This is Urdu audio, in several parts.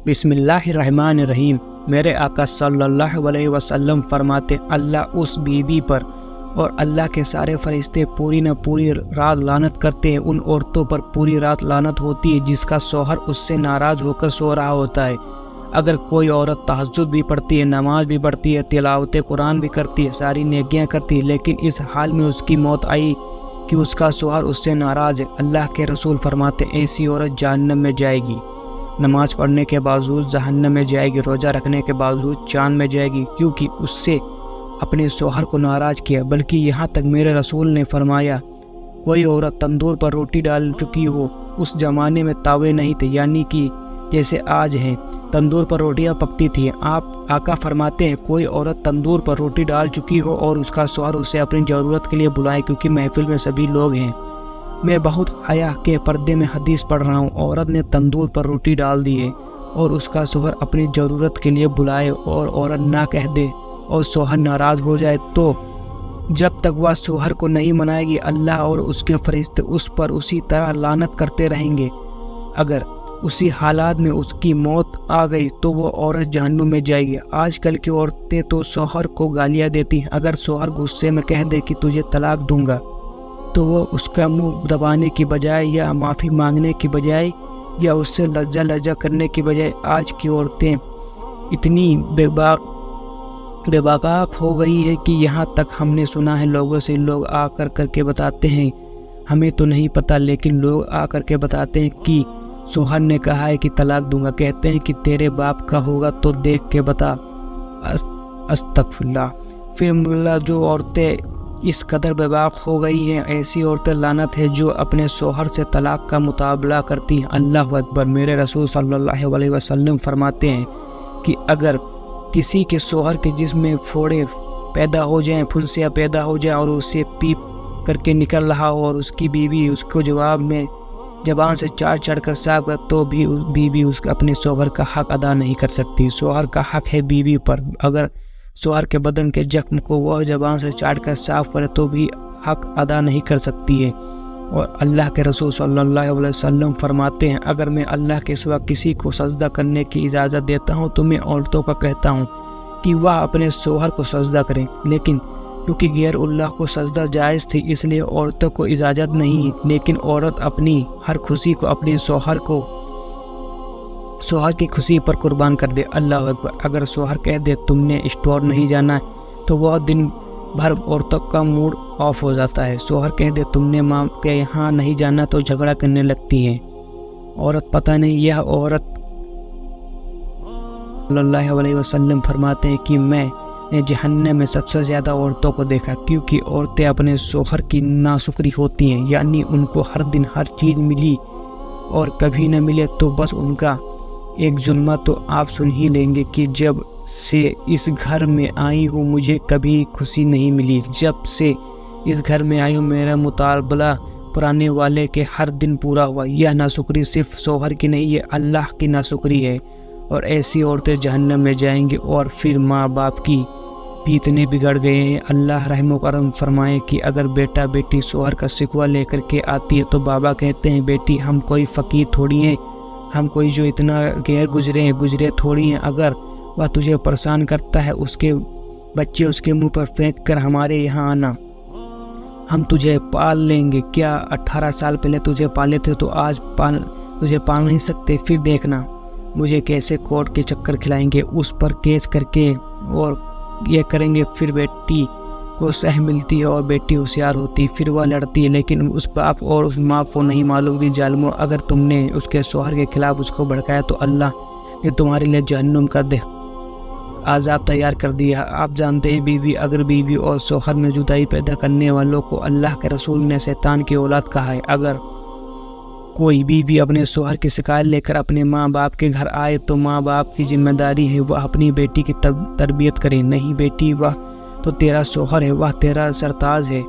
بسم اللہ الرحمن الرحیم۔ میرے آقا صلی اللہ علیہ وسلم فرماتے اللہ اس بیوی پر اور اللہ کے سارے فرشتے پوری نہ پوری رات لعنت کرتے ہیں، ان عورتوں پر پوری رات لعنت ہوتی ہے جس کا شوہر اس سے ناراض ہو کر سو رہا ہوتا ہے۔ اگر کوئی عورت تہجد بھی پڑھتی ہے، نماز بھی پڑھتی ہے، تلاوت قرآن بھی کرتی ہے، ساری نیکیاں کرتی ہے، لیکن اس حال میں اس کی موت آئی کہ اس کا شوہر اس سے ناراض ہے، اللہ کے رسول فرماتے ایسی عورت جہنم میں جائے گی، نماز پڑھنے کے باوجود جہنم میں جائے گی، روزہ رکھنے کے باوجود چاند میں جائے گی، کیونکہ اس سے اپنے شوہر کو ناراض کیا۔ بلکہ یہاں تک میرے رسول نے فرمایا کوئی عورت تندور پر روٹی ڈال چکی ہو، اس زمانے میں توے نہیں تھے، یعنی کہ جیسے آج ہیں تندور پر روٹیاں پکتی تھیں، آپ آقا فرماتے ہیں کوئی عورت تندور پر روٹی ڈال چکی ہو اور اس کا شوہر اسے اپنی ضرورت کے لیے بلائے، کیونکہ محفل میں سبھی لوگ ہیں، میں بہت حیا کے پردے میں حدیث پڑھ رہا ہوں، عورت نے تندور پر روٹی ڈال دی ہے اور اس کا شوہر اپنی ضرورت کے لیے بلائے اور عورت نہ کہہ دے اور شوہر ناراض ہو جائے، تو جب تک وہ شوہر کو نہیں منائے گی اللہ اور اس کے فرشتے اس پر اسی طرح لعنت کرتے رہیں گے۔ اگر اسی حالات میں اس کی موت آ گئی تو وہ عورت جہنم میں جائے گی۔ آج کل کی عورتیں تو شوہر کو گالیاں دیتی ہیں، اگر شوہر غصے میں کہہ دے کہ تجھے طلاق دوں گا تو وہ اس کا منہ دبانے کی بجائے یا معافی مانگنے کی بجائے یا اس سے لجا کرنے کی بجائے آج کی عورتیں اتنی بے باک ہو گئی ہے کہ یہاں تک ہم نے سنا ہے لوگوں سے، لوگ آ کر کے بتاتے ہیں ہمیں تو نہیں پتہ، لیکن لوگ آ کر کے بتاتے ہیں کہ شوہر نے کہا ہے کہ طلاق دوں گا، کہتے ہیں کہ تیرے باپ کا ہوگا تو دیکھ کے بتا۔ استغفر اللہ۔ پھر جو عورتیں اس قدر بے باک ہو گئی ہیں، ایسی عورتیں لعنت ہے جو اپنے شوہر سے طلاق کا مطالبہ کرتی ہیں۔ اللہ اکبر۔ میرے رسول صلی اللہ علیہ وسلم فرماتے ہیں کہ اگر کسی کے شوہر کے جسم میں پھوڑے پیدا ہو جائیں، پھنسیاں پیدا ہو جائیں اور اسے پیپ کر کے نکل رہا ہو اور اس کی بیوی اس کو جواب میں زبان سے چڑھ کر صاف کر، تو بھی بیوی اس اپنے شوہر کا حق ادا نہیں کر سکتی۔ شوہر کا حق ہے بیوی پر، اگر شوہر کے بدن کے زخم کو وہ زبان سے چاٹ کر صاف کرے تو بھی حق ادا نہیں کر سکتی ہے۔ اور اللہ کے رسول صلی اللہ علیہ وسلم فرماتے ہیں اگر میں اللہ کے سوا کسی کو سجدہ کرنے کی اجازت دیتا ہوں تو میں عورتوں کو کہتا ہوں کہ وہ اپنے شوہر کو سجدہ کریں، لیکن کیونکہ غیر اللہ کو سجدہ جائز تھی اس لیے عورتوں کو اجازت نہیں، لیکن عورت اپنی ہر خوشی کو اپنے شوہر کی خوشی پر قربان کر دے۔ اللہ اکبر۔ اگر شوہر کہہ دے تم نے اسٹور نہیں جانا تو وہ دن بھر عورتوں کا موڈ آف ہو جاتا ہے، شوہر کہہ دے تم نے ماں کے یہاں نہیں جانا تو جھگڑا کرنے لگتی ہے عورت۔ پتہ نہیں یہ عورت صلی اللہ علیہ وسلم فرماتے ہیں کہ میں نے جہنم میں سب سے زیادہ عورتوں کو دیکھا، کیونکہ عورتیں اپنے شوہر کی ناشکری ہوتی ہیں، یعنی ان کو ہر دن ہر چیز ملی اور کبھی نہ ملے تو بس ان کا ایک ظلمہ تو آپ سن ہی لیں گے کہ جب سے اس گھر میں آئی ہوں مجھے کبھی خوشی نہیں ملی، جب سے اس گھر میں آئی ہوں میرا مطالبہ پرانے والے کے ہر دن پورا ہوا۔ یہ ناشکری صرف شوہر کی نہیں، یہ اللہ کی ناشکری ہے، اور ایسی عورتیں جہنم میں جائیں گی۔ اور پھر ماں باپ کی بھی اتنے بگڑ گئے ہیں، اللہ رحم و کرم فرمائے کہ اگر بیٹا بیٹی شوہر کا شکوہ لے کر کے آتی ہے تو بابا کہتے ہیں بیٹی ہم کوئی فقیر تھوڑی ہیں، ہم کوئی جو اتنا غیر گزرے تھوڑی ہیں، اگر وہ تجھے پریشان کرتا ہے اس کے بچے اس کے منہ پر پھینک کر ہمارے یہاں آنا، ہم تجھے پال لیں گے۔ کیا 18 سال پہلے تجھے پالے تھے تو آج تجھے پال نہیں سکتے؟ پھر دیکھنا مجھے کیسے کورٹ کے چکر کھلائیں گے، اس پر کیس کر کے اور یہ کریں گے۔ پھر بیٹی کو سہ ملتی ہے اور بیٹی ہوشیار ہوتی ہے، پھر وہ لڑتی ہے، لیکن اس باپ اور اس ماں کو نہیں معلوم کہ ظالموں اگر تم نے اس کے شوہر کے خلاف اس کو بھڑکایا تو اللہ نے تمہارے لیے جہنم کا عذاب تیار کر دیا۔ آپ جانتے ہیں بیوی اور شوہر میں جدائی پیدا کرنے والوں کو اللہ کے رسول نے شیطان کی اولاد کہا ہے۔ اگر کوئی بیوی اپنے شوہر کی شکایت لے کر اپنے ماں باپ کے گھر آئے تو ماں باپ کی ذمہ داری ہے وہ اپنی بیٹی کی تربیت کرے، نہیں بیٹی وہ تو تیرا شوہر ہے، وہ تیرا سرتاج ہے۔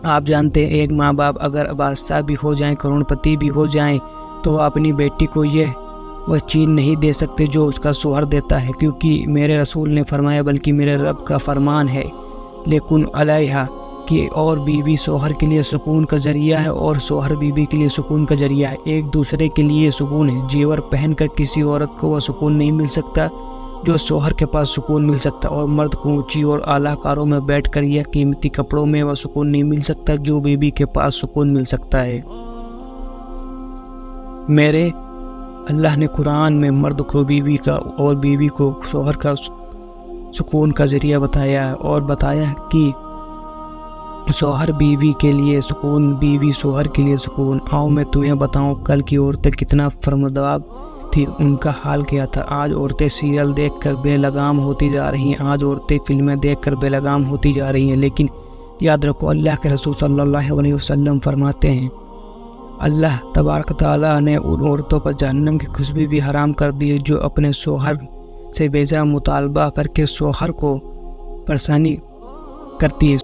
آپ جانتے ہیں ایک ماں باپ اگر بادشاہ بھی ہو جائیں، کروڑ پتی بھی ہو جائیں تو وہ اپنی بیٹی کو وہ چیز نہیں دے سکتے جو اس کا شوہر دیتا ہے، کیونکہ میرے رسول نے فرمایا بلکہ میرے رب کا فرمان ہے لیکن علیہ کہ اور بیوی شوہر کے لیے سکون کا ذریعہ ہے اور شوہر بیوی کے لیے سکون کا ذریعہ ہے، ایک دوسرے کے لیے سکون ہے۔ زیور پہن کر کسی عورت کو وہ سکون نہیں مل سکتا جو شوہر کے پاس سکون مل سکتا، اور مرد کو اونچی اور اعلیٰ کاروں میں بیٹھ کر یا قیمتی کپڑوں میں وہ سکون نہیں مل سکتا جو بیوی کے پاس سکون مل سکتا ہے۔ میرے اللہ نے قرآن میں مرد کو بیوی کا اور بیوی کو شوہر کا سکون کا ذریعہ بتایا ہے، اور بتایا کہ شوہر بیوی کے لیے سکون، بیوی شوہر کے لیے سکون۔ آؤ میں تمہیں بتاؤں کل کی عورتیں کتنا فرموداب تھی، ان کا حال کیا تھا۔ آج عورتیں سیریل دیکھ کر بے لگام ہوتی جا رہی ہیں، آج عورتیں فلمیں دیکھ کر بے لگام ہوتی جا رہی ہیں، لیکن یاد رکھو اللہ کے رسول صلی اللہ علیہ وسلم فرماتے ہیں اللہ تبارک تعالیٰ نے ان عورتوں پر جہنم کی خوشبو بھی حرام کر دی ہے جو اپنے شوہر سے بے جا مطالبہ کر کے شوہر کو پریشانی کرتی ہے۔